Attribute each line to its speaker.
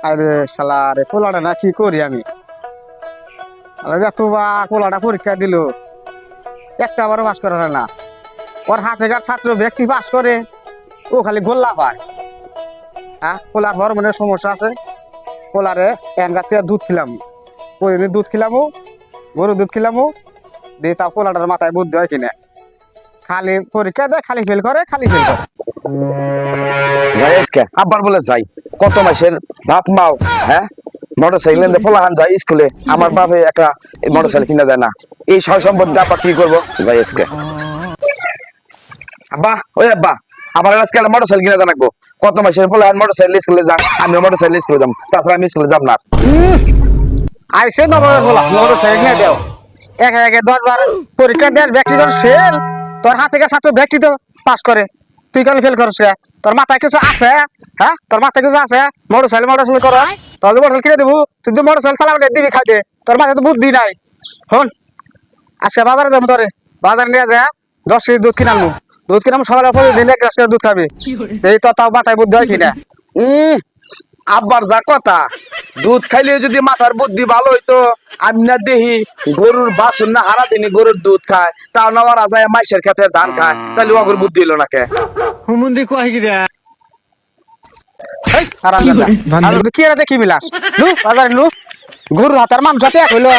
Speaker 1: আরে শালা রে পোলাটা না কি করি আমি বা পোলাটা পরীক্ষা দিল একটা বারো পাস করে না ওর হাতেকার ছাত্র ব্যক্তি পাস করে ও খালি গোল্লা পায়। হ্যাঁ পোলার হরমোনের সমস্যা আছে। পোলারে এনগাতে দুধ খিলাম প্রতিদিন দুধ খিলামো গরু দুধ খিলামো দিয়ে তা পোলাটার মাথায় বুদ্ধি হয় কিনা খালি পরীক্ষা দেয় খালি ফেল করে খালি ফেল করে।
Speaker 2: যাই আজকে আব্বার বলে যাই কত মাসের বাপ মাও হ্যাঁ মোটরসাইকেল পোলাহান যাই স্কুলে আমার বাপে একটা মোটরসাইকেল কিনে দেয় না এই সয় সম্পত্তি আব্বা কি করবো যাই আজকে আব্বা ওই আব্বা আমার আজকে একটা মোটরসাইকেল কিনে দেন রাখবো কত মাসের পোলাহান মোটরসাইকেল স্কুলে যান আমি মোটরসাইকেল স্কুলে যাবো তাছাড়া আমি স্কুলে যাব না
Speaker 1: আইসে নবমের পোলা মোটরসাইকেল কিনে দেও একে একে 10 বার পরীক্ষা দেয় ব্যক্তিগত ফেল তোর হাতে থেকে ছাত্র ব্যক্তি তো পাস করে তুই কেন ফেল করছ তোর মাথায় কিছু আছে? হ্যাঁ তোর মাথায় কিছু আছে? মোটরসাইকেল করো তোর মোটরসাইকেল কিনে দেবো তুই তো মোটরসাইকেল চালাবে দিবি খাইতে তোর মাথায় তো বুদ্ধি নাই। হন আজকে বাজারে দেবো তোরে বাজারে নিয়ে যা 10 কেজি দুধ কিনামু দুধ কিনামু সকালে প্রতিদিন 1 গ্লাস করে দুধ খাবি এই তো তাও মাথায় বুদ্ধি হয় কিনা।
Speaker 2: আব্বার যা কথা দুধ খাইলে যদি মাথার বুদ্ধি ভালো হইতো আমি না দেখি গরুর বাসন না হারা দিনই গরুর দুধ খায় তাও না ওরা যায় মাইসের খেতে ধান খায় তাহলে ওগুর বুদ্ধি হলো নাকে
Speaker 3: হুমুন্দি কয় গিরা
Speaker 1: এই আরাম দাদা আর কি রে কি বিলাস লু বাজারে লু গরুর হাতার মাংস পেক হইলো